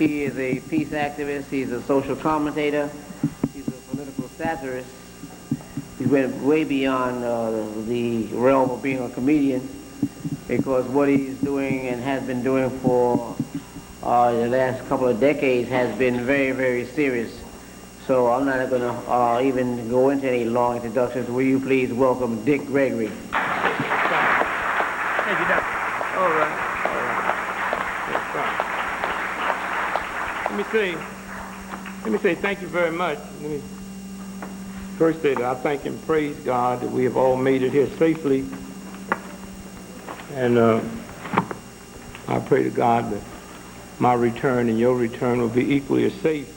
He is a peace activist. He's a social commentator. He's a political satirist. He went way beyond the realm of being a comedian, because what he's doing and has been doing for the last couple of decades has been very, very serious. So I'm not going to even go into any long introductions. Will you please welcome Dick Gregory? Thank you, Doctor. All right. Let me say thank you very much. Let me first say that I thank and praise God that we have all made it here safely. And I pray to God that my return and your return will be equally as safe.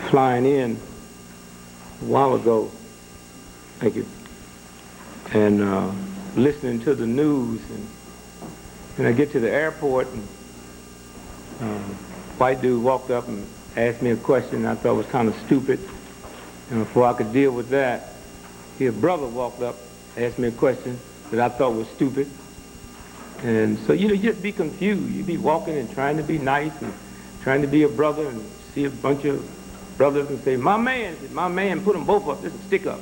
Flying in a while ago, thank you, and listening to the news, and I get to the airport, and white dude walked up and asked me a question I thought was kind of stupid, and before I could deal with that, his brother walked up, asked me a question that I thought was stupid. And so, you just be confused. You be walking and trying to be nice and trying to be a brother and see a bunch of brothers and say, my man, put them both up. This is a stick up.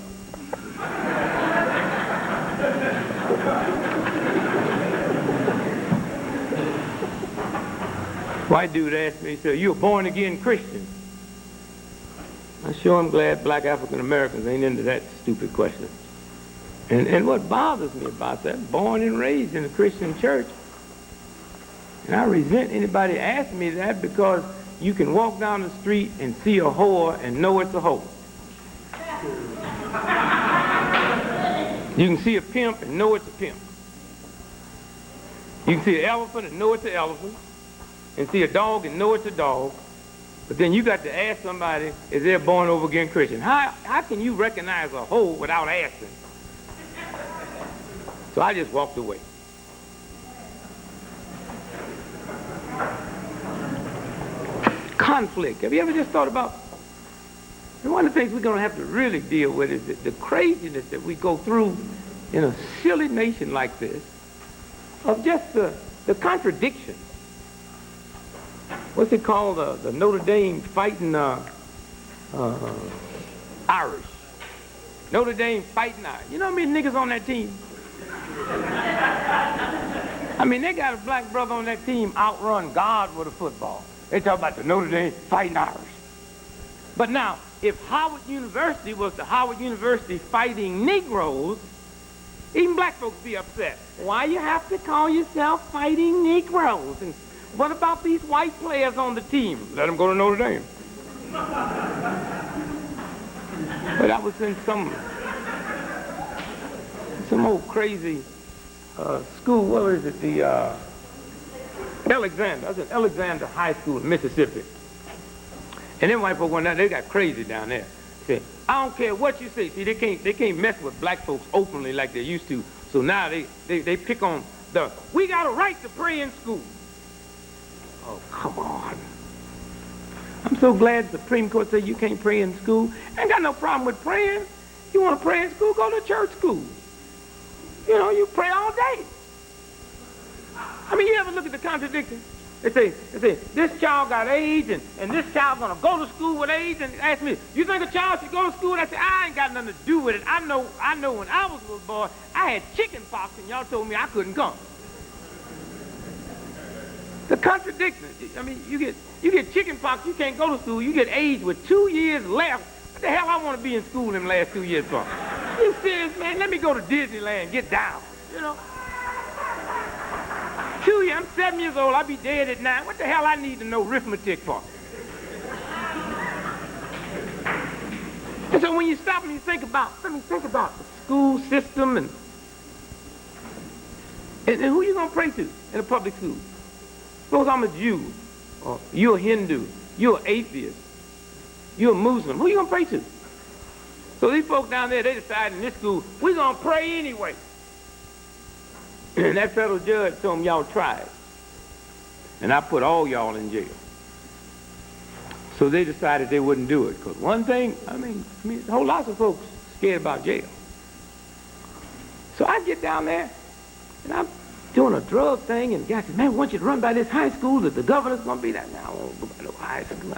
White dude asked me, he said, you a born again Christian? I sure am glad black African Americans ain't into that stupid question. And what bothers me about that, born and raised in a Christian church, and I resent anybody asking me that, because you can walk down the street and see a whore and know it's a whore. You can see a pimp and know it's a pimp. You can see an elephant and know it's an elephant, and see a dog and know it's a dog. But then you got to ask somebody, is they a born over again Christian? How can you recognize a whore without asking? So I just walked away. Conflict. Have you ever just thought about, and one of the things we're going to have to really deal with is the craziness that we go through in a silly nation like this, of just the contradiction. What's it called? The Notre Dame fighting Irish. Notre Dame fighting Irish. You know how many niggas on that team? I mean, they got a black brother on that team outrun God with a football. They talk about the Notre Dame fighting Irish. But now, if Howard University was the Howard University fighting Negroes, even black folks be upset. Why you have to call yourself fighting Negroes? And what about these white players on the team? Let them go to Notre Dame. But I was in some old crazy school. What is it? The Alexander. I was in Alexander High School in Mississippi. And then white folks went down. They got crazy down there. Said, I don't care what you say. See, they can't mess with black folks openly like they used to. So now they pick on we got a right to pray in school. Oh, come on. I'm so glad the Supreme Court said you can't pray in school. I ain't got no problem with praying. You want to pray in school, go to church school. You know, you pray all day. I mean, you ever look at the contradiction? They say, this child got AIDS, and this child gonna go to school with AIDS, and ask me, you think a child should go to school? I say, I ain't got nothing to do with it. I know when I was a little boy, I had chicken pox, and y'all told me I couldn't come. The contradiction. I mean, you get chicken pox, you can't go to school. You get AIDS with 2 years left. What the hell I want to be in school in the last 2 years for? You serious, man? Let me go to Disneyland, get down, you know? 2 years, I'm 7 years old, I'll be dead at 9. What the hell I need to know arithmetic for? And so when you stop and you think about the school system and who you gonna pray to in a public school? Suppose I'm a Jew, or you're a Hindu, you're an atheist, you're a Muslim. Who you gonna pray to? So these folks down there, they decided in this school, we're gonna pray anyway. And that federal judge told them, y'all try it. And I put all y'all in jail. So they decided they wouldn't do it. Because one thing, I mean, a whole lot of folks scared about jail. So I get down there, and I'm doing a drug thing, and the guy said, man, I want you to run by this high school that the governor's going to be there. Now, I won't go by no high school.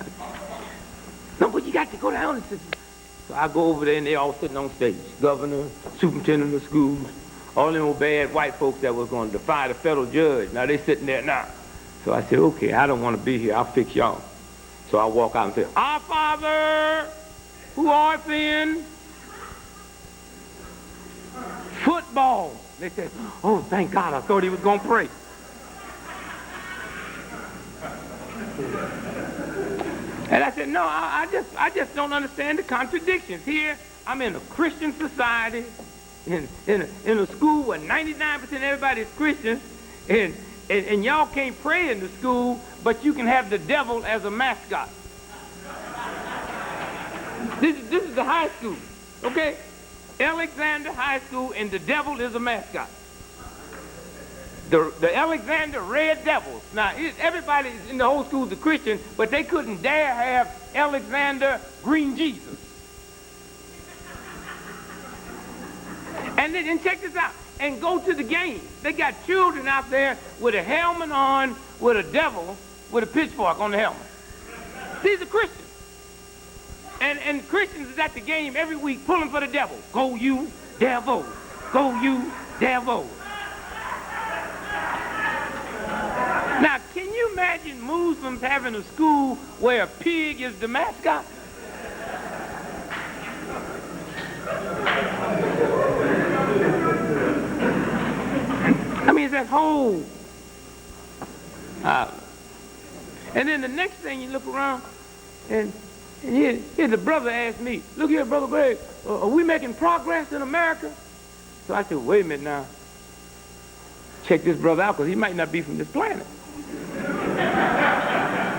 No, but you got to go down and sit. So I go over there, and they all sitting on stage. Governor, superintendent of schools, all them old bad white folks that was going to defy the federal judge. Now, they sitting there now. So I said, okay, I don't want to be here. I'll fix y'all. So I walk out and say, Our Father, who art in football. They said, oh, thank God, I thought he was going to pray. And I said, no, I just don't understand the contradictions. Here, I'm in a Christian society, in a school where 99% of everybody is Christians, and y'all can't pray in the school, but you can have the devil as a mascot. This is the high school, okay? Alexander High School, and the devil is a mascot. The Alexander Red Devils. Now, everybody in the whole school is a Christian, but they couldn't dare have Alexander Green Jesus. And then check this out, and go to the game. They got children out there with a helmet on, with a devil, with a pitchfork on the helmet. These are Christians. And Christians is at the game every week pulling for the devil. Go you, devil. Go you, devil. Now, can you imagine Muslims having a school where a pig is the mascot? I mean, it's that whole... and then the next thing you look around, and here the brother asked me, look here, Brother Greg, are we making progress in America? So I said, wait a minute now. Check this brother out, because he might not be from this planet.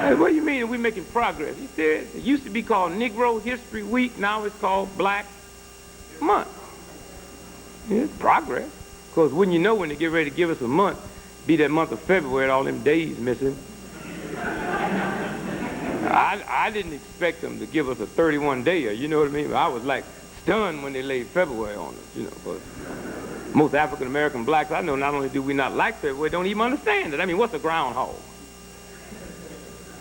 Hey, what do you mean are we making progress? He said, it used to be called Negro History Week, now it's called Black Month. Yeah, it's progress. Because wouldn't you know, when they get ready to give us a month, be that month of February, all them days missing. I didn't expect them to give us a 31-dayer, you know what I mean? I was like stunned when they laid February on us, you know, because most African-American blacks I know, not only do we not like February, don't even understand it. I mean, what's a groundhog?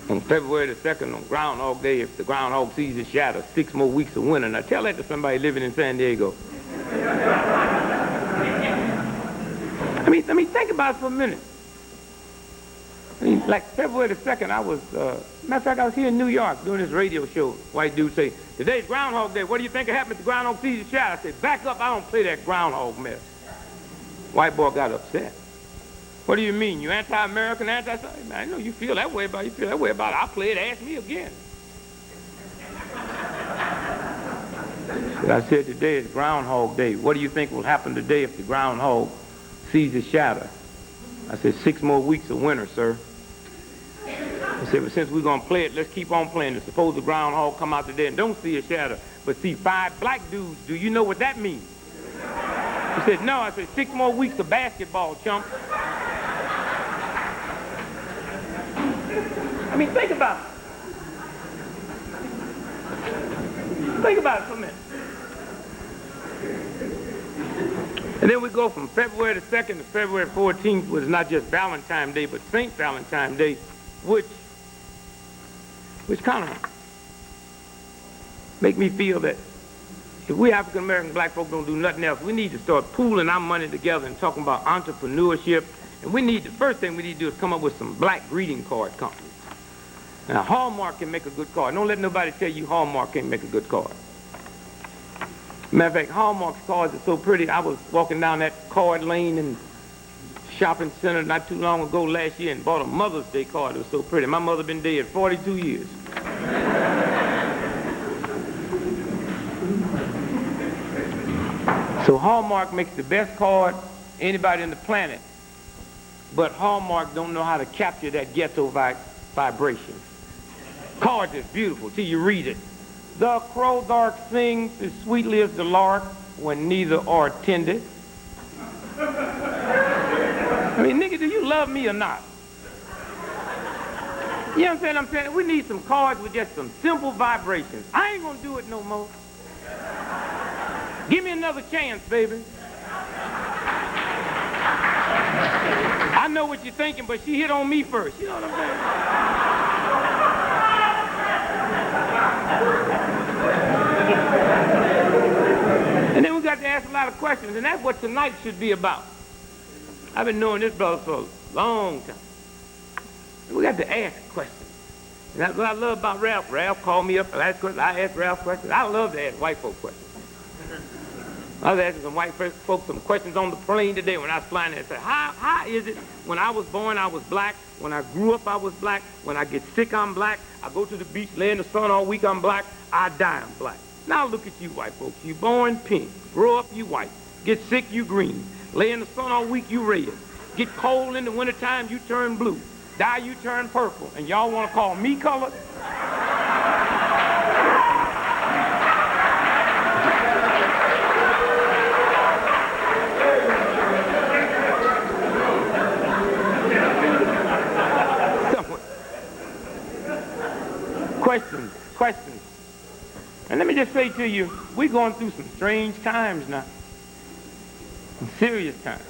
On February the 2nd, on Groundhog Day, if the groundhog sees his shadow, 6 more weeks of winter. Now tell that to somebody living in San Diego. I mean, think about it for a minute. I mean, like February the 2nd, I was, matter of fact, I was here in New York doing this radio show. White dude say, today's Groundhog Day. What do you think will happen if the groundhog sees his shadow? I said, back up, I don't play that groundhog mess. White boy got upset. What do you mean? You anti-American, anti-something? I know you feel that way about it. I'll play it, ask me again. I said, today is Groundhog Day. What do you think will happen today if the groundhog sees his shadow? I said, 6 more weeks of winter, sir. I said, but since we're going to play it, let's keep on playing it. Suppose the groundhog come out today and don't see a shadow, but see 5 black dudes. Do you know what that means? He said, no. I said, 6 more weeks of basketball, chump. I mean, think about it. Think about it for a minute. And then we go from February the 2nd to February 14th, which is not just Valentine's Day, but St. Valentine's Day, which kind of make me feel that if we African-American black folk don't do nothing else, we need to start pooling our money together and talking about entrepreneurship. And the first thing we need to do is come up with some black greeting card companies. Now, Hallmark can make a good card. Don't let nobody tell you Hallmark can't make a good card. Matter of fact, Hallmark's cards are so pretty. I was walking down that card lane in shopping center not too long ago last year and bought a Mother's Day card. It was so pretty. My mother been dead 42 years. So Hallmark makes the best card anybody on the planet, but Hallmark don't know how to capture that ghetto vibration. Cards is beautiful till you read it. The crow dark sings as sweetly as the lark when neither are tended. I mean, nigga, do you love me or not? You know what I'm saying? We need some cards with just some simple vibrations. I ain't gonna do it no more. Give me another chance, baby. know what you're thinking, but she hit on me first. You know what I'm saying? And then we got to ask a lot of questions, and that's what tonight should be about. I've been knowing this brother for a long time. We got to ask questions. And that's what I love about Ralph. Ralph called me up and asked questions. I asked Ralph questions. I love to ask white folk questions. I was asking some white folks some questions on the plane today when I was flying there. I said, how is it when I was born I was black, when I grew up I was black, when I get sick I'm black, I go to the beach, lay in the sun all week I'm black, I die I'm black. Now look at you white folks. You born pink, grow up you white, get sick you green, lay in the sun all week you red, get cold in the wintertime you turn blue, die you turn purple, and y'all want to call me colored? Questions. And let me just say to you, we're going through some strange times now. Some serious times.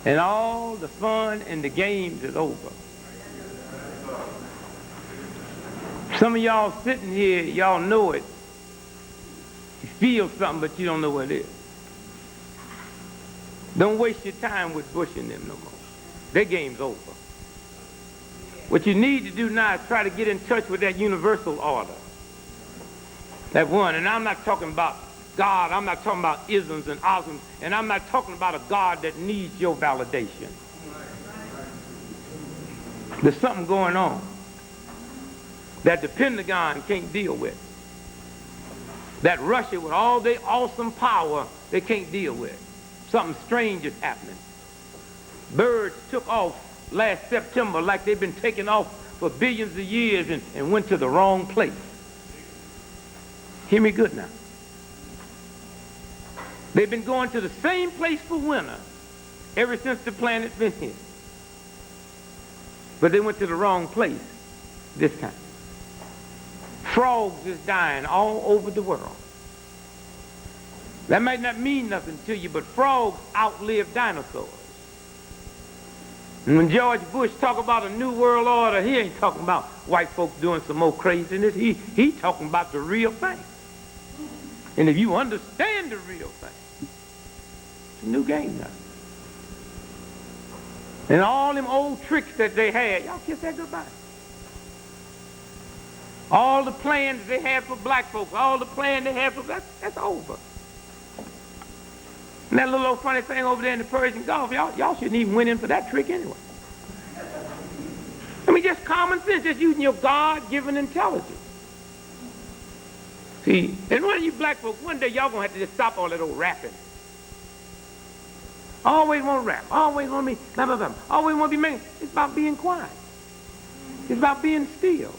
And all the fun and the games is over. Some of y'all sitting here, y'all know it. You feel something, but you don't know what it is. Don't waste your time with Bush and them no more. Their game's over. What you need to do now is try to get in touch with that universal order. That one, and I'm not talking about God, I'm not talking about isms and osms, and I'm not talking about a God that needs your validation. There's something going on that the Pentagon can't deal with. That Russia, with all their awesome power, they can't deal with. Something strange is happening. Birds took off last September like they've been taking off for billions of years and went to the wrong place. Hear me good now. They've been going to the same place for winter ever since the planet's been here. But they went to the wrong place this time. Frogs is dying all over the world. That might not mean nothing to you, but frogs outlive dinosaurs. And when George Bush talk about a new world order, he ain't talking about white folks doing some more craziness. He talking about the real thing. And if you understand the real thing, it's a new game now. And all them old tricks that they had, y'all kiss that goodbye. All the plans they had for black folks, all the plans they had for black, that's over. And that little old funny thing over there in the Persian Gulf, y'all shouldn't even went in for that trick anyway. I mean, just common sense, just using your God-given intelligence. See, and one of you black folks, one day y'all gonna have to just stop all that old rapping. Always want to rap, always want to be, blah, blah, blah. Always want to be man. It's about being quiet. It's about being still.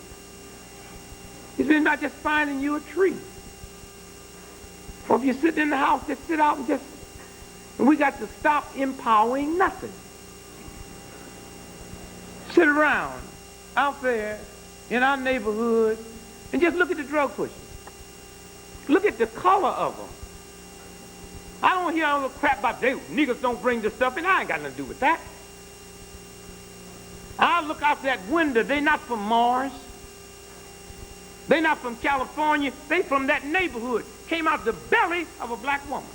It's been about just finding you a tree. Or if you're sitting in the house, just sit out and just, and we got to stop empowering nothing. Sit around out there in our neighborhood and just look at the drug pushers. Look at the color of them. I don't hear all the crap about they niggas don't bring this stuff in. I ain't got nothing to do with that. I look out that window. They not from Mars. They not from California. They from that neighborhood. Came out the belly of a black woman.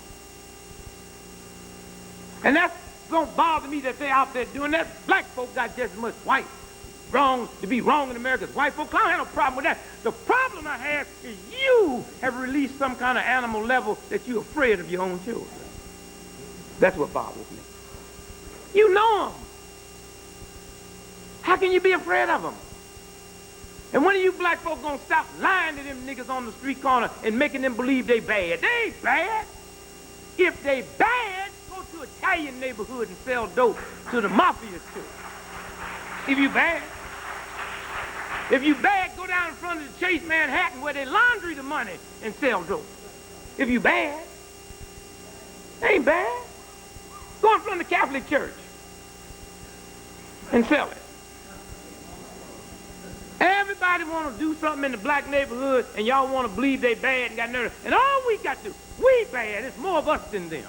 And that's don't bother me that they're out there doing that. Black folk got just as much white wrong to be wrong in America as white folk. I don't have no problem with that. The problem I have is you have released some kind of animal level that you're afraid of your own children. That's what bothers me. You know them. How can you be afraid of them? And when are you black folk gonna stop lying to them niggas on the street corner and making them believe they bad? They ain't bad. If they bad, go to Italian neighborhood and sell dope to the mafia too. If you bad. If you bad, go down in front of the Chase Manhattan where they laundry the money and sell dope. If you bad. They ain't bad. Go in front of the Catholic Church and sell it. Everybody want to do something in the black neighborhood and y'all want to believe they bad and got nerve. And all we got to, we bad. It's more of us than them.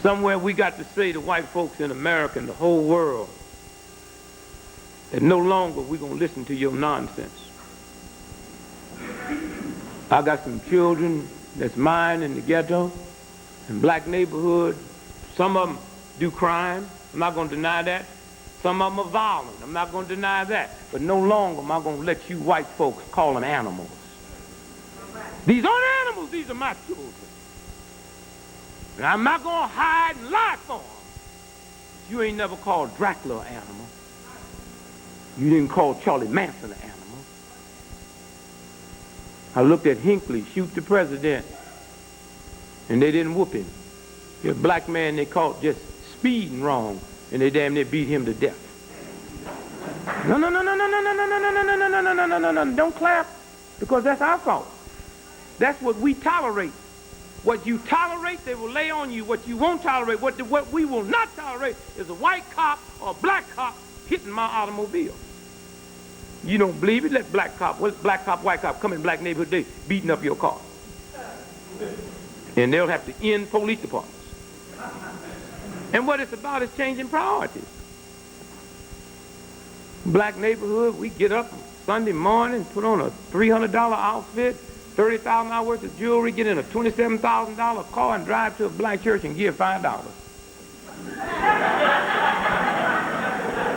Somewhere we got to say to white folks in America and the whole world that no longer we're going to listen to your nonsense. I got some children that's mine in the ghetto, in black neighborhood. Some of them do crime. I'm not going to deny that. Some of them are violent. I'm not going to deny that. But no longer am I going to let you white folks call them animals. These aren't animals. These are my children. And I'm not going to hide and lie for them. You ain't never called Dracula an animal. You didn't call Charlie Manson an animal. I looked at Hinckley shoot the president, and they didn't whoop him. He's a black man they caught just speeding wrong, and they damn near beat him to death. No, no, no, no, no, no, no, no, no, no, no, no, no, no, no, no, no, don't clap, because that's our fault. That's what we tolerate. What you tolerate, they will lay on you. What you won't tolerate, what we will not tolerate is a white cop or a black cop hitting my automobile. You don't believe it? Let black cop, white cop come in black neighborhood today beating up your car. And they'll have to end police departments. And what it's about is changing priorities. Black neighborhood, we get up Sunday morning, put on a $300 outfit, $30,000 worth of jewelry, get in a $27,000 car and drive to a black church and give $5.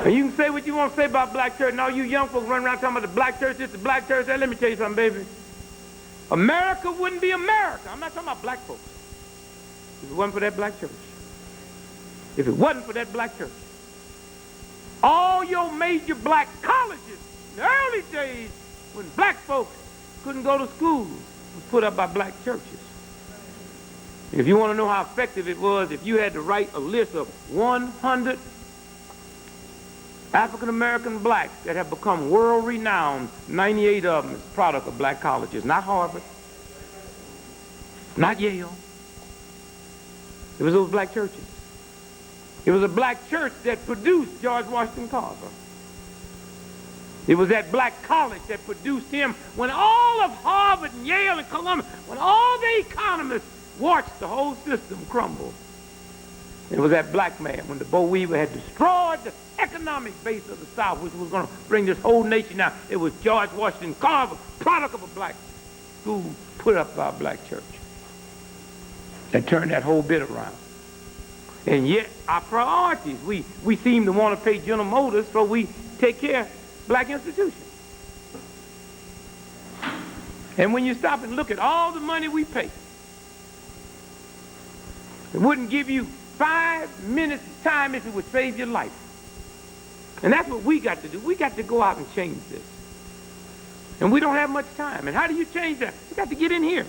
And you can say what you want to say about black church, and all you young folks running around talking about the black church, this, the black church that. Let me tell you something, baby. America wouldn't be America. I'm not talking about black folks. If it wasn't for that black church. If it wasn't for that black church. All your major black colleges in the early days when black folks couldn't go to school was put up by black churches. If you want to know how effective it was, if you had to write a list of 100 African-American blacks that have become world-renowned, 98 of them is product of black colleges. Not Harvard, not Yale. It was those black churches. It was a black church that produced George Washington Carver. It was that black college that produced him when all of Harvard and Yale and Columbia, when all the economists watched the whole system crumble. It was that black man when the boll weevil had destroyed the economic base of the South, which was going to bring this whole nation down. It was George Washington Carver, product of a black school put up by a black church, that turned that whole bit around. And yet, our priorities, we seem to want to pay General Motors, so we take care of black institutions. And when you stop and look at all the money we pay, it wouldn't give you 5 minutes of time if it would save your life. And that's what we got to do. We got to go out and change this. And we don't have much time. And how do you change that? You got to get in here.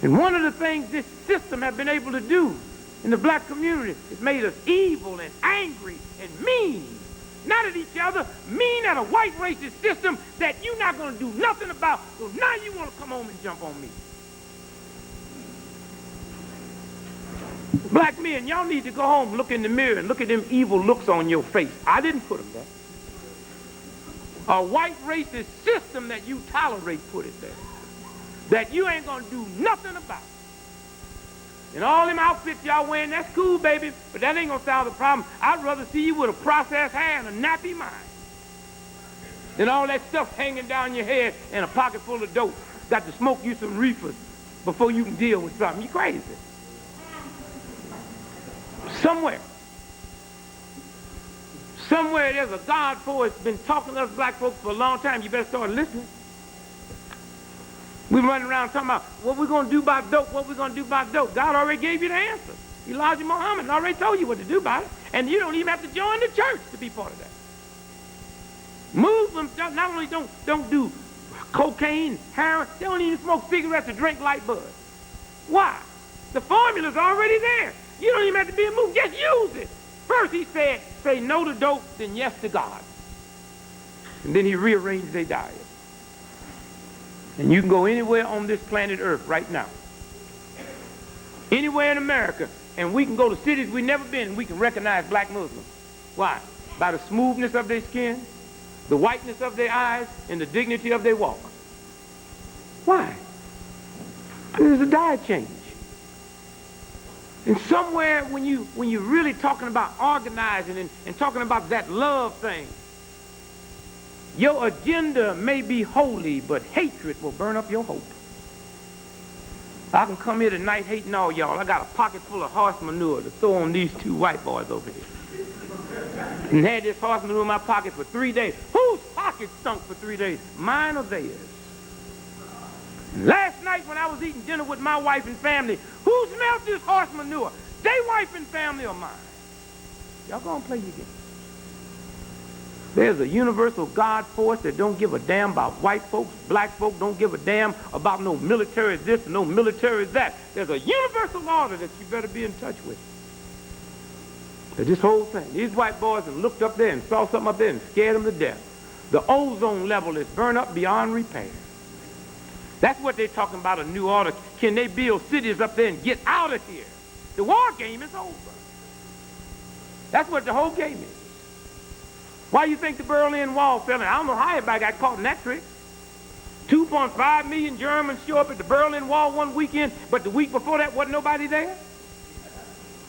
And one of the things this system has been able to do in the black community is made us evil and angry and mean. Not at each other, mean at a white racist system that you're not going to do nothing about. So now you want to come home and jump on me. Black men, y'all need to go home, look in the mirror, and look at them evil looks on your face. I didn't put them there. A white racist system that you tolerate put it there. That you ain't gonna do nothing about. And all them outfits y'all wearing, that's cool, baby, but that ain't gonna solve the problem. I'd rather see you with a processed hair and a nappy mind than all that stuff hanging down your head and a pocket full of dope. Got to smoke you some reefers before you can deal with something. You crazy. Somewhere there's a God force been talking to us black folks for a long time. You better start listening. We running around talking about what we're going to do about dope, what we're going to do about dope. God already gave you the answer. Elijah Muhammad already told you what to do about it. And you don't even have to join the church to be part of that. Muslims not only don't do cocaine, heroin, they don't even smoke cigarettes or drink light bud. Why? The formula's already there. You don't even have to be a Muslim. Just use it. First he said, say no to dope, then yes to God. And then he rearranged their diet. And you can go anywhere on this planet Earth right now. Anywhere in America. And we can go to cities we've never been and we can recognize black Muslims. Why? By the smoothness of their skin, the whiteness of their eyes, and the dignity of their walk. Why? There's a diet change. And somewhere when you're really talking about organizing and talking about that love thing, your agenda may be holy, but hatred will burn up your hope. I can come here tonight hating all y'all. I got a pocket full of horse manure to throw on these two white boys over here. And had this horse manure in my pocket for 3 days. Whose pocket stunk for 3 days? Mine or theirs? Last night when I was eating dinner with my wife and family, who smelled this horse manure? They wife and family or mine? Y'all gonna play your game. There's a universal God force that don't give a damn about white folks, black folks, don't give a damn about no military this and no military that. There's a universal order that you better be in touch with. This whole thing, these white boys have looked up there and saw something up there and scared them to death. The ozone level is burned up beyond repair. That's what they're talking about, a new order. Can they build cities up there and get out of here? The war game is over. That's what the whole game is. Why do you think the Berlin Wall fell in? I don't know how everybody got caught in that trick. 2.5 million Germans show up at the Berlin Wall one weekend, but the week before that wasn't nobody there?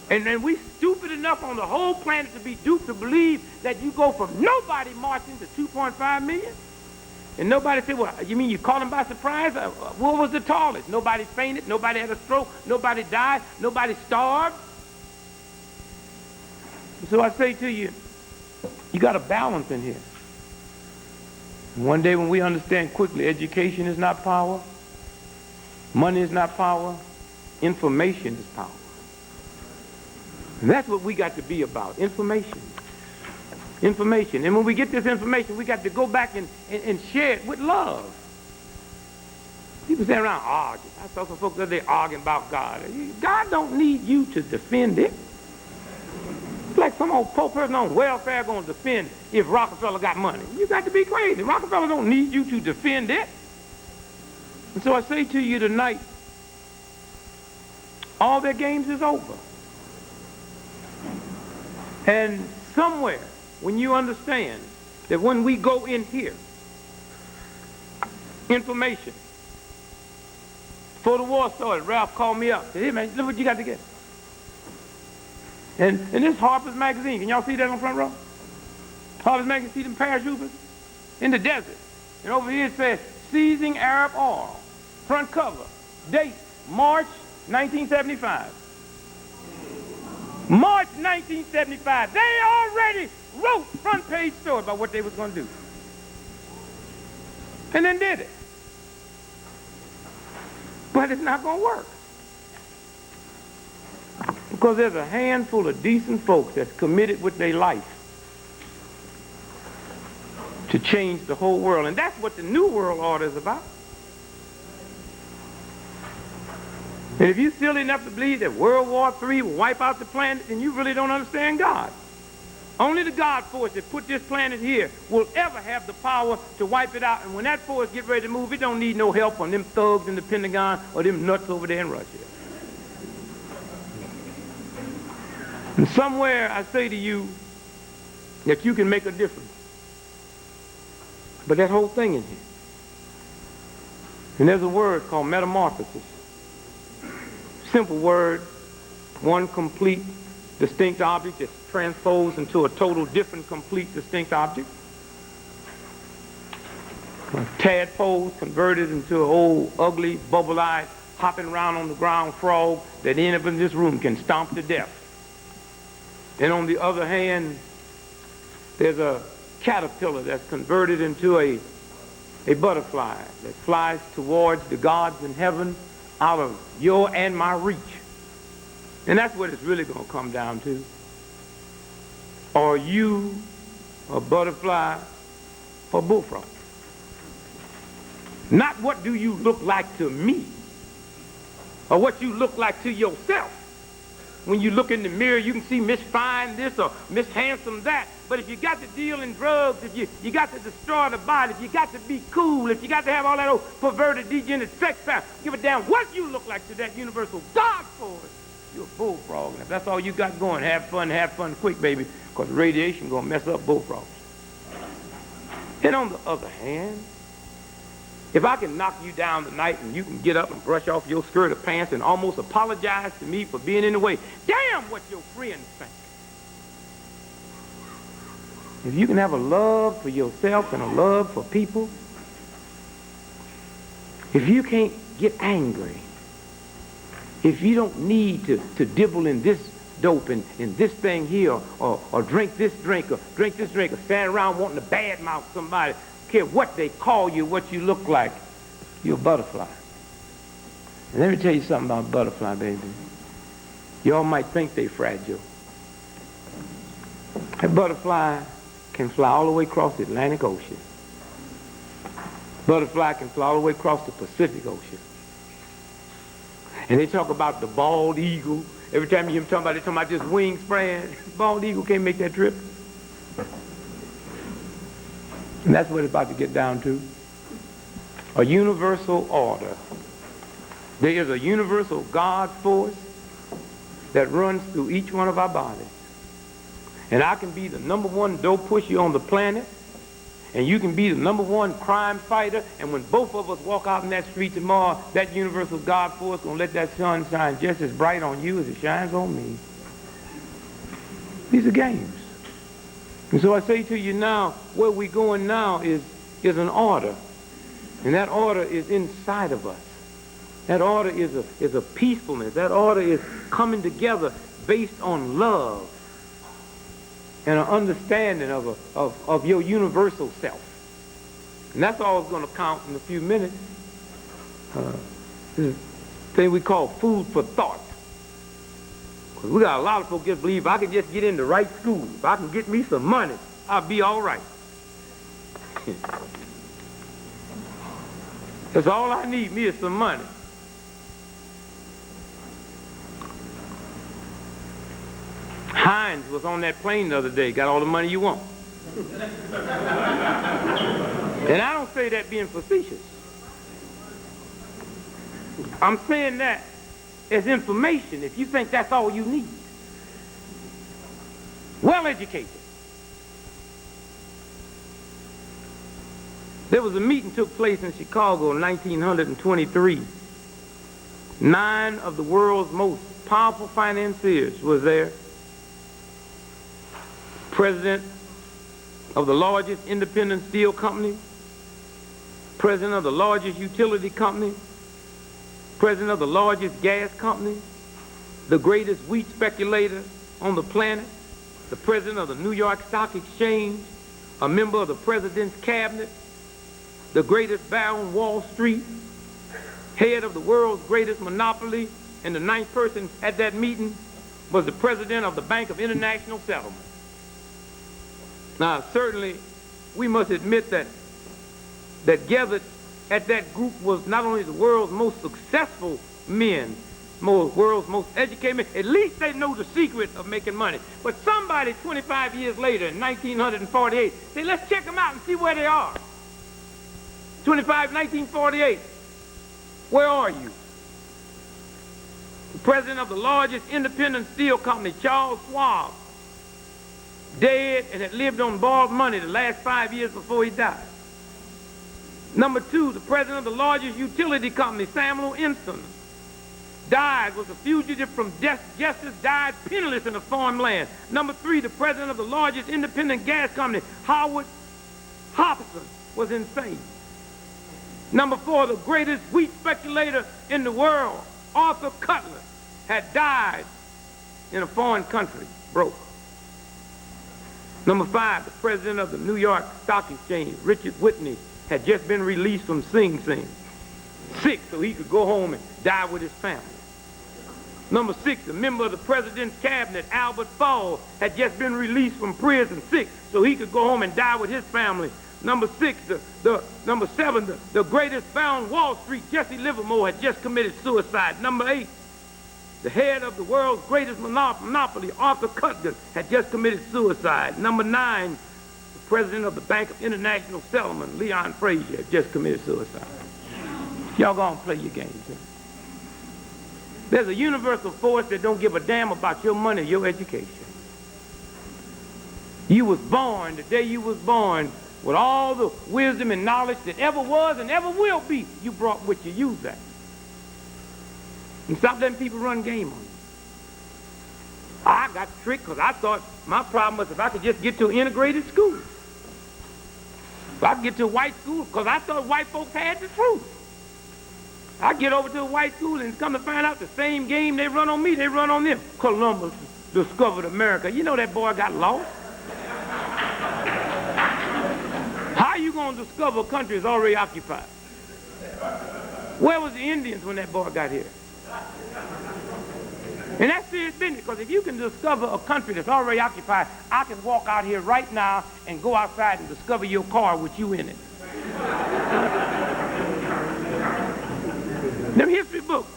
And then we stupid enough on the whole planet to be duped to believe that you go from nobody marching to 2.5 million? And nobody said, well, you mean you caught them by surprise? What was the tallest? Nobody fainted, nobody had a stroke, nobody died, nobody starved. So I say to you, you got a balance in here. And one day when we understand quickly, education is not power, money is not power, information is power. And that's what we got to be about, information. Information. And when we get this information, we got to go back and share it with love. People stand around arguing. I saw some folks the other day arguing about God. God don't need you to defend it. It's like some old poor person on welfare going to defend if Rockefeller got money. You got to be crazy. Rockefeller don't need you to defend it. And so I say to you tonight, all their games is over. And somewhere, when you understand that when we go in here, information. Before the war started, Ralph called me up. Said, hey man, look what you got to get. And this Harper's Magazine, can y'all see that on the front row? Harper's Magazine, see them paratroopers? In the desert. And over here it says, seizing Arab oil. Front cover. Date, March 1975. March 1975. They already wrote front page story about what they was going to do. And then did it. But it's not going to work. Because there's a handful of decent folks that's committed with their life to change the whole world. And that's what the New World Order is about. And if you're silly enough to believe that World War III will wipe out the planet, then you really don't understand God. Only the God force that put this planet here will ever have the power to wipe it out. And when that force get ready to move, it don't need no help from them thugs in the Pentagon or them nuts over there in Russia. And somewhere I say to you that you can make a difference. But that whole thing in here. And there's a word called metamorphosis. Simple word, one complete, distinct object that's transposed into a total different, complete, distinct object. Tadpoles converted into an old, ugly, bubble-eyed, hopping around on the ground frog that any of us in this room can stomp to death. And on the other hand, there's a caterpillar that's converted into a butterfly that flies towards the gods in heaven out of your and my reach. And that's what it's really going to come down to. Are you a butterfly or bullfrog? Not what do you look like to me or what you look like to yourself. When you look in the mirror, you can see Miss Fine this or Miss Handsome that. But if you got to deal in drugs, if you got to destroy the body, if you got to be cool, if you got to have all that old perverted, degenerate sex power, give a damn what you look like to that universal God force. You're a bullfrog. And if that's all you got going, have fun quick, baby, because radiation going to mess up bullfrogs. And on the other hand, If I can knock you down tonight and you can get up and brush off your skirt or pants and almost apologize to me for being in the way, damn what your friends think. If you can have a love for yourself and a love for people, if you can't get angry, if you don't need to dibble in this dope and this thing here or drink this drink or stand around wanting to badmouth somebody, care what they call you, what you look like, you're a butterfly. And let me tell you something about butterfly, baby. Y'all might think they fragile. That butterfly can fly all the way across the Atlantic Ocean. Butterfly can fly all the way across the Pacific Ocean. And they talk about the bald eagle. Every time you hear them talking about it, they're talking about this wing spraying. Bald eagle can't make that trip. And that's what it's about to get down to. A universal order. There is a universal God force that runs through each one of our bodies. And I can be the #1 dope pusher on the planet, and you can be the #1 crime fighter, and when both of us walk out in that street tomorrow, that universal God force gonna let that sun shine just as bright on you as it shines on me. These are games. And so I say to you now, where we're going now is an order. And that order is inside of us. That order is a peacefulness. That order is coming together based on love and an understanding of your universal self. And that's all it's going to count in a few minutes. This thing we call food for thought. Because we got a lot of folks just believe if I can just get in the right school, if I can get me some money, I'll be all right. That's all I need, me is some money. Hines was on that plane the other day, got all the money you want. And I don't say that being facetious. I'm saying that as information if you think that's all you need. Well educated. There was a meeting took place in Chicago in 1923. 9 of the world's most powerful financiers was there. President of the largest independent steel company, president of the largest utility company, president of the largest gas company, the greatest wheat speculator on the planet, the president of the New York Stock Exchange, a member of the president's cabinet, the greatest buyer on Wall Street, head of the world's greatest monopoly, and the 9th person at that meeting was the president of the Bank of International Settlement. Now, certainly, we must admit that gathered at that group was not only the world's most successful men, world's most educated men, at least they know the secret of making money. But somebody 25 years later, in 1948, said, let's check them out and see where they are. 1948, where are you? The president of the largest independent steel company, Charles Schwab, dead and had lived on borrowed money the last 5 years before he died. Number 2, the president of the largest utility company, Samuel Emerson, died, was a fugitive from justice, died penniless in a foreign land. Number 3, the president of the largest independent gas company, Howard Hobson, was insane. Number 4, the greatest wheat speculator in the world, Arthur Cutler, had died in a foreign country, broke. Number 5, the president of the New York Stock Exchange, Richard Whitney, had just been released from Sing Sing, sick so he could go home and die with his family. Number 6, a member of the president's cabinet, Albert Fall, had just been released from prison, sick so he could go home and die with his family. Number 7, the greatest buyer on Wall Street, Jesse Livermore, had just committed suicide. Number 8, the head of the world's greatest monopoly, Arthur Cutler, had just committed suicide. Number 9, the president of the Bank of International Settlement, Leon Frazier, had just committed suicide. Y'all go and play your games. Huh? There's a universal force that don't give a damn about your money, your education. You was born, the day you was born, with all the wisdom and knowledge that ever was and ever will be, you brought with you. Use that. And stop letting people run game on you. I got tricked because I thought my problem was if I could just get to an integrated school. If I could get to a white school, because I thought white folks had the truth. I get over to a white school and come to find out the same game they run on me, they run on them. Columbus discovered America. You know that boy got lost. How you going to discover a country that's already occupied? Where was the Indians when that boy got here? And that's serious business, because if you can discover a country that's already occupied, I can walk out here right now and go outside and discover your car with you in it. Them history books,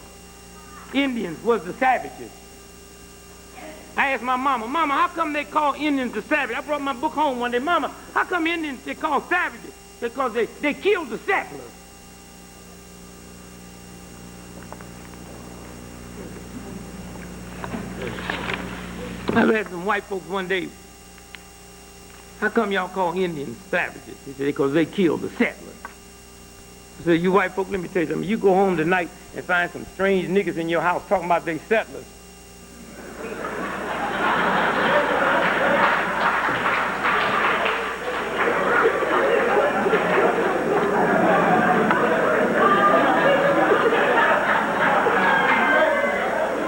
Indians was the savages. I asked my mama, how come they call Indians the savages? I brought my book home one day. Mama, how come Indians they call savages? Because they killed the settlers. I asked some white folks one day, how come y'all call Indians savages? He said, because they killed the settlers. I said, you white folks, let me tell you something. You go home tonight and find some strange niggas in your house talking about they settlers.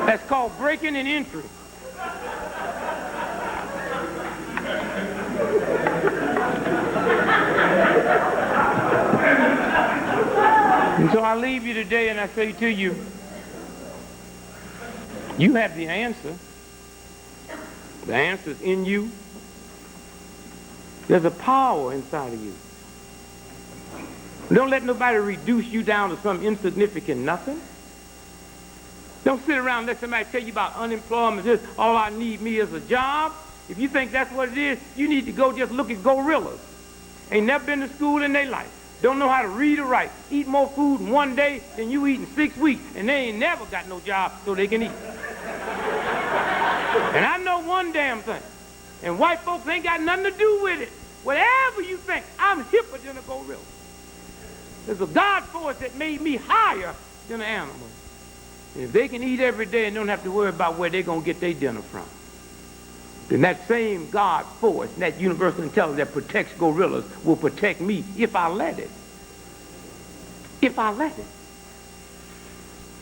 That's called breaking and entry. And so I leave you today and I say to you, you have the answer. The answer's in you. There's a power inside of you. Don't let nobody reduce you down to some insignificant nothing. Don't sit around and let somebody tell you about unemployment. This, all I need me is a job. If you think that's what it is, you need to go just look at gorillas. Ain't never been to school in their life. Don't know how to read or write. Eat more food in one day than you eat in 6 weeks. And they ain't never got no job so they can eat. And I know one damn thing. And white folks ain't got nothing to do with it. Whatever you think, I'm hipper than a gorilla. There's a God force that made me higher than an animal. And if they can eat every day and don't have to worry about where they're going to get their dinner from, then that same God force, that universal intelligence that protects gorillas will protect me if I let it. If I let it.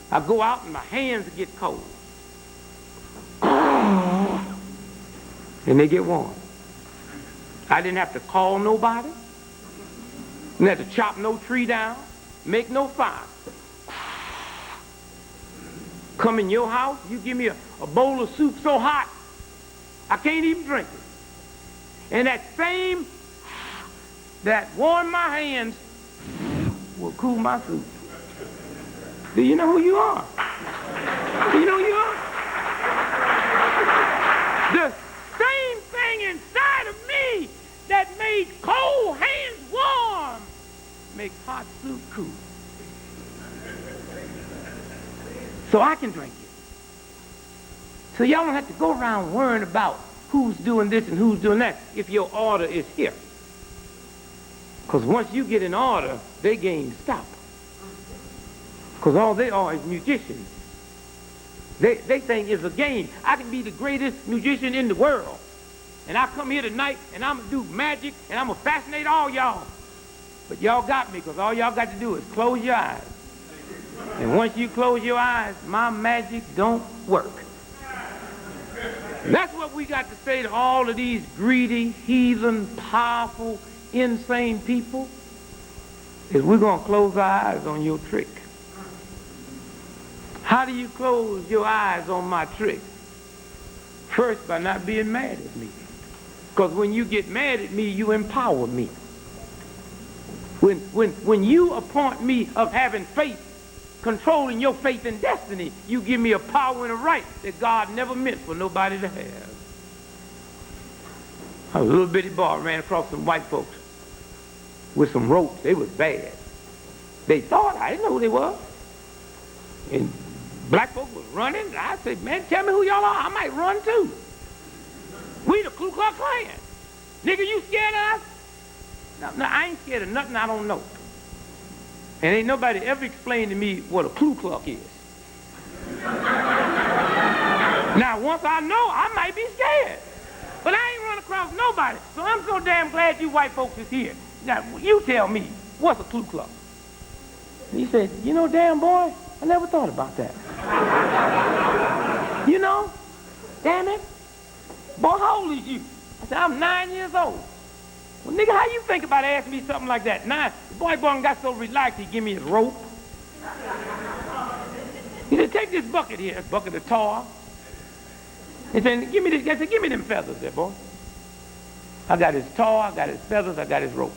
I go out and my hands get cold. And they get warm. I didn't have to call nobody. Didn't have to chop no tree down. Make no fire. Come in your house, you give me a bowl of soup so hot, I can't even drink it. And that same that warm my hands will cool my soup. Do you know who you are? Do you know who you are? The same thing inside of me that made cold hands warm makes hot soup cool. So I can drink it. So y'all don't have to go around worrying about who's doing this and who's doing that if your order is here. Because once you get in order, their game stop. Because all they are is musicians. They think it's a game. I can be the greatest musician in the world. And I come here tonight and I'm going to do magic and I'm going to fascinate all y'all. But y'all got me because all y'all got to do is close your eyes. And once you close your eyes, my magic don't work. And that's what we got to say to all of these greedy, heathen, powerful, insane people, is we're going to close our eyes on your trick. How do you close your eyes on my trick? First, by not being mad at me. Because when you get mad at me, you empower me. When you appoint me of having faith, controlling your faith and destiny, you give me a power and a right that God never meant for nobody to have. I was a little bitty boy, ran across some white folks with some ropes. They was bad. They thought, I didn't know who they was. And black folks was running. I said, man, tell me who y'all are. I might run too. We the Ku Klux Klan. Nigga, you scared of us? Now, I ain't scared of nothing I don't know. And ain't nobody ever explained to me what a Ku Klux is. Now, once I know, I might be scared. But I ain't run across nobody. So I'm so damn glad you white folks is here. Now, you tell me, what's a Ku Klux? And he said, you know, damn boy, I never thought about that. You know, damn it. Boy, how old is you? I said, I'm 9 years old. Well, nigga, how you think about asking me something like that? The boy got so relaxed, he give me his rope. He said, take this bucket here, a bucket of tar. He said, give me this. I said, give me them feathers there, boy. I got his tar, I got his feathers, I got his rope.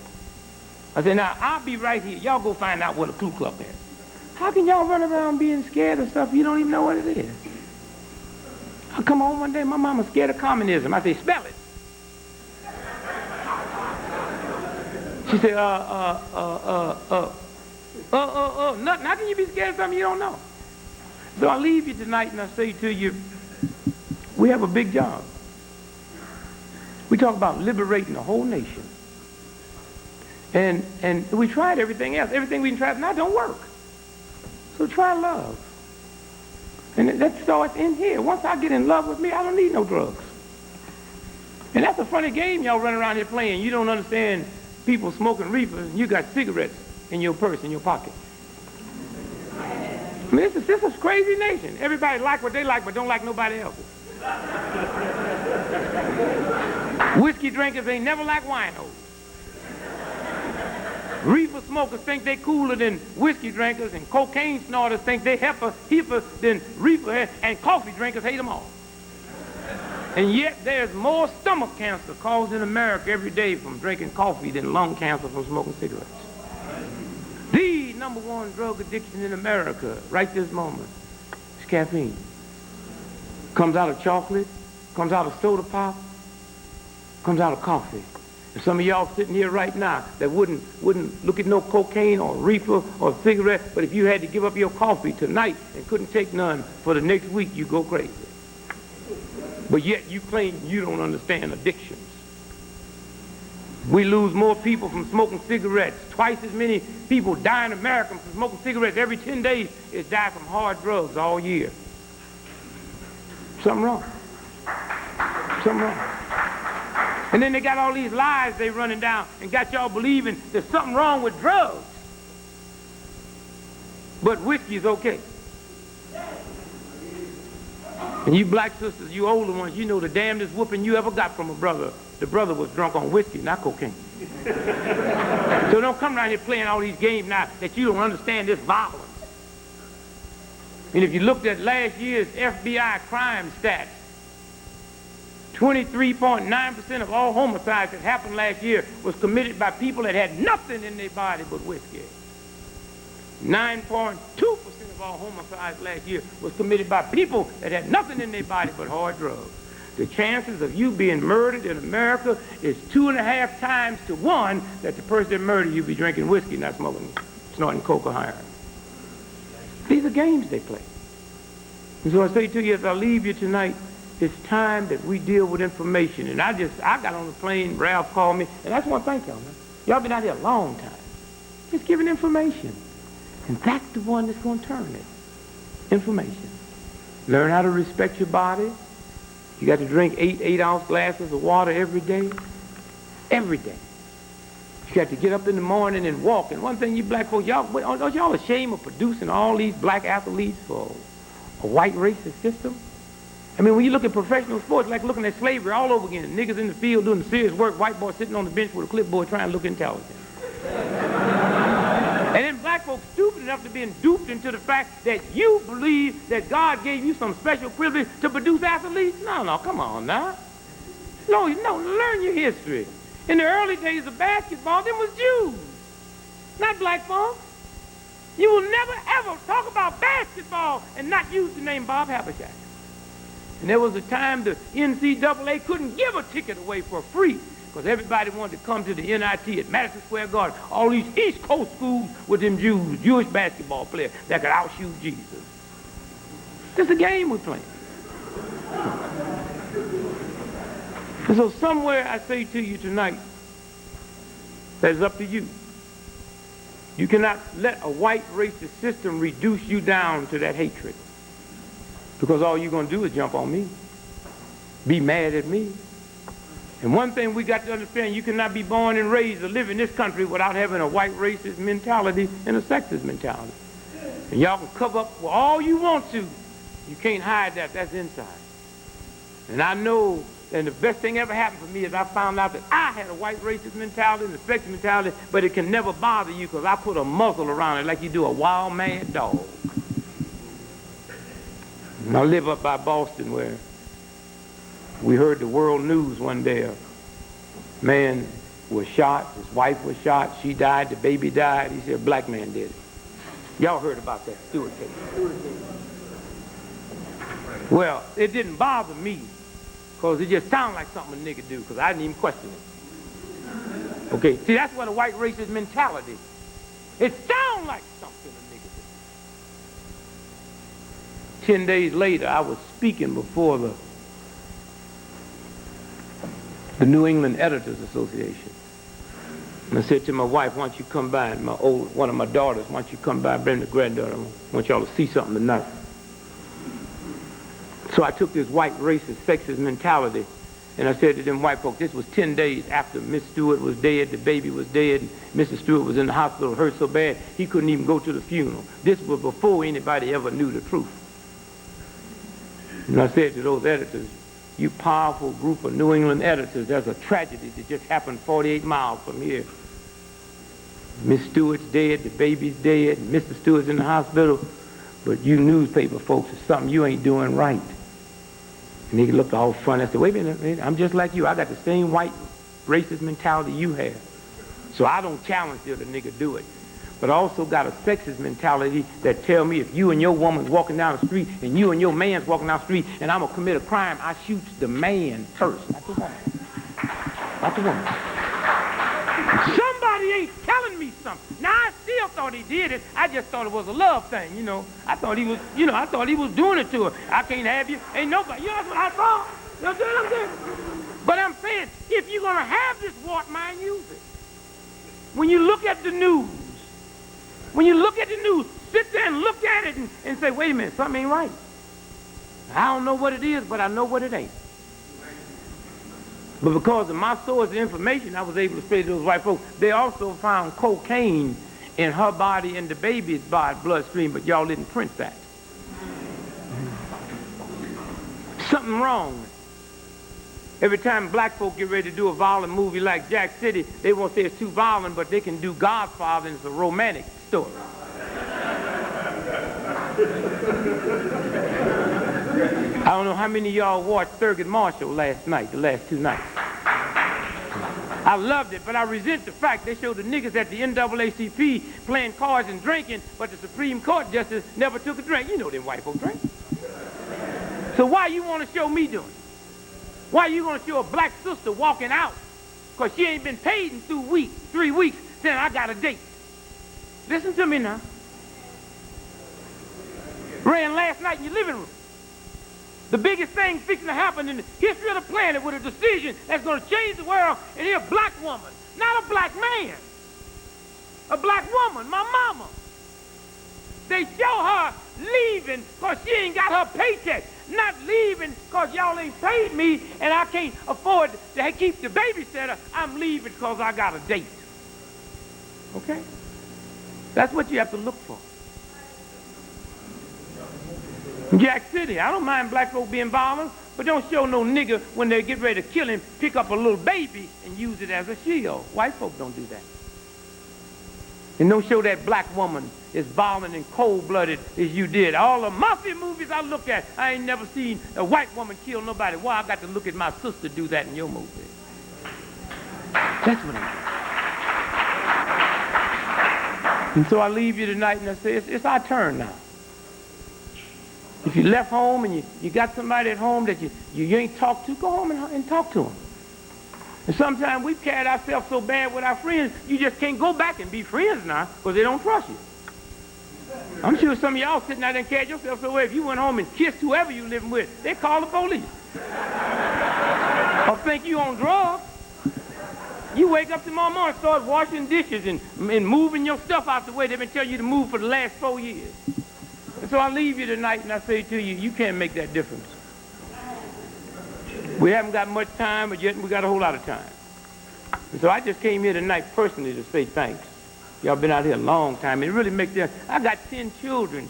I said, now, I'll be right here. Y'all go find out what a Ku Klux is. How can y'all run around being scared of stuff you don't even know what it is? I come home one day, my mama's scared of communism. I say, spell it. She said, nothing. How can you be scared of something you don't know? So I leave you tonight and I say to you, we have a big job. We talk about liberating the whole nation. And we tried everything else. Everything we can try now don't work. So try love. And that starts in here. Once I get in love with me, I don't need no drugs. And that's a funny game y'all run around here playing. You don't understand people smoking reefer, and you got cigarettes in your purse, in your pocket. I mean, this is a crazy nation. Everybody like what they like, but don't like nobody else's. Whiskey drinkers ain't never like winos. Reefer smokers think they cooler than whiskey drinkers, and cocaine snorters think they hipper than reefer, and coffee drinkers hate them all. And yet there's more stomach cancer caused in America every day from drinking coffee than lung cancer from smoking cigarettes. The number one drug addiction in America right this moment is caffeine. Comes out of chocolate, comes out of soda pop, comes out of coffee. And some of y'all sitting here right now that wouldn't look at no cocaine or reefer or cigarette, but if you had to give up your coffee tonight and couldn't take none for the next week, you go crazy. But yet you claim you don't understand addictions. We lose more people from smoking cigarettes. Twice as many people die in America from smoking cigarettes every 10 days as die from hard drugs all year. Something wrong. Something wrong. And then they got all these lies they running down and got y'all believing there's something wrong with drugs. But whiskey's okay. And you black sisters, you older ones, you know the damnedest whooping you ever got from a brother. The brother was drunk on whiskey, not cocaine. So don't come around here playing all these games now that you don't understand this violence. And if you looked at last year's FBI crime stats, 23.9% of all homicides that happened last year was committed by people that had nothing in their body but whiskey. 9.2% of all homicides last year was committed by people that had nothing in their body but hard drugs. The chances of you being murdered in America is 2.5 times to 1 that the person that murdered you be drinking whiskey, not smoking, snorting coke or heroin. These are games they play. And so I say to you, as I leave you tonight, it's time that we deal with information. And I got on the plane, Ralph called me, and I just want to thank y'all, man. Y'all been out here a long time. Just giving information. And that's the one that's going to turn it. Information. Learn how to respect your body. You got to drink 8-ounce glasses of water every day. Every day. You got to get up in the morning and walk. And one thing you black folks, aren't y'all ashamed of producing all these black athletes for a white racist system? I mean, when you look at professional sports, like looking at slavery all over again. Niggas in the field doing serious work, white boys sitting on the bench with a clipboard trying to look intelligent. And then black folks stupid enough to be duped into the fact that you believe that God gave you some special privilege to produce athletes. No, come on now. No, learn your history. In the early days of basketball, them was Jews, not black folks. You will never ever talk about basketball and not use the name Bob Haberdasher. And there was a time the NCAA couldn't give a ticket away for free because everybody wanted to come to the NIT at Madison Square Garden. All these East Coast schools with them Jewish basketball players that could outshoot Jesus. It's a game we're playing. And so somewhere I say to you tonight That is up to you. You cannot let a white racist system reduce you down to that hatred. Because all you're going to do is jump on me. Be mad at me. And one thing we got to understand, you cannot be born and raised or live in this country without having a white racist mentality and a sexist mentality. And y'all can cover up with all you want to. You can't hide that. That's inside. And I know that the best thing ever happened for me is I found out that I had a white racist mentality and a sexist mentality, but it can never bother you because I put a muzzle around it like you do a wild, mad dog. And I live up by Boston where we heard the world news one day. A man was shot, his wife was shot, she died, the baby died. He said a black man did it. Y'all heard about that Stewart case. Well, it didn't bother me because it just sounded like something a nigga do because I didn't even question it. Okay, see, that's what a white racist mentality. It sounds like something a nigga do. 10 days later, I was speaking before the New England Editors Association. And I said to my wife, why don't you come by, and one of my daughters, why don't you come by, bring the granddaughter, I want y'all to see something tonight. So I took this white racist, sexist mentality, and I said to them white folks, this was 10 days after Miss Stewart was dead, the baby was dead, and Mr. Stewart was in the hospital, hurt so bad, he couldn't even go to the funeral. This was before anybody ever knew the truth. And I said to those editors, you powerful group of New England editors, there's a tragedy that just happened 48 miles from here. Miss Stewart's dead, the baby's dead, and Mr. Stewart's in the hospital, but you newspaper folks, it's something you ain't doing right. And he looked all funny. I said, wait a minute, I'm just like you. I got the same white racist mentality you have. So I don't challenge you to nigga do it. But I also got a sexist mentality that tell me if you and your woman's walking down the street and you and your man's walking down the street and I'm going to commit a crime, I shoot the man first, not the woman. Not the woman. Somebody ain't telling me something. Now, I still thought he did it. I just thought it was a love thing, you know. I thought he was doing it to her. I can't have you. Ain't nobody. You know, that's what I thought. You know what I'm saying? But I'm saying, if you're going to have this white mind, use it. When you look at the news, sit there and look at it and say, wait a minute, something ain't right. I don't know what it is, but I know what it ain't. But because of my source of information, I was able to say to those white folks, they also found cocaine in her body and the baby's bloodstream, but y'all didn't print that. Something wrong. Every time black folk get ready to do a violent movie like Jack City, they won't say it's too violent, but they can do Godfather and it's a romantic story. I don't know how many of y'all watched Thurgood Marshall last night, the last 2 nights. I loved it, but I resent the fact they showed the niggas at the NAACP playing cards and drinking, but the Supreme Court justice never took a drink. You know them white folk drink. So why you want to show me doing it? Why you going to show a black sister walking out because she ain't been paid in 3 weeks saying I got a date? Listen to me now. Ran last night in your living room. The biggest thing fixing to happen in the history of the planet with a decision that's going to change the world, and here a black woman, not a black man, a black woman, my mama. They show her leaving because she ain't got her paycheck, not leaving because y'all ain't paid me and I can't afford to keep the babysitter. I'm leaving because I got a date. Okay? That's what you have to look for. In Jack City, I don't mind black folk being violent, but don't show no nigga when they get ready to kill him, pick up a little baby and use it as a shield. White folk don't do that. And don't show that black woman as violent and cold-blooded as you did. All the mafia movies I look at, I ain't never seen a white woman kill nobody. Why I got to look at my sister do that in your movie? That's what I'm saying. And so I leave you tonight and I say, it's our turn now. If you left home and you got somebody at home that you ain't talked to, go home and talk to them. And sometimes we've carried ourselves so bad with our friends, you just can't go back and be friends now because they don't trust you. I'm sure some of y'all sitting out there and carried yourself so well, if you went home and kissed whoever you living with, they call the police. Or think you on drugs. You wake up tomorrow morning, start washing dishes and moving your stuff out the way. They've been telling you to move for the last 4 years. And so I leave you tonight and I say to you, you can't make that difference. We haven't got much time, but yet we got a whole lot of time. And so I just came here tonight personally to say thanks. Y'all been out here a long time. It really makes them. I got 10 children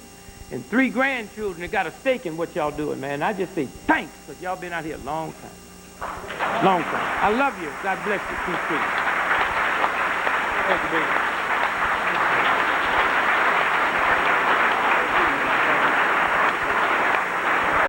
and 3 grandchildren that got a stake in what y'all doing, man. I just say thanks, because y'all been out here a long time. Long time. I love you. God bless you. Peace, peace. Thank you, baby.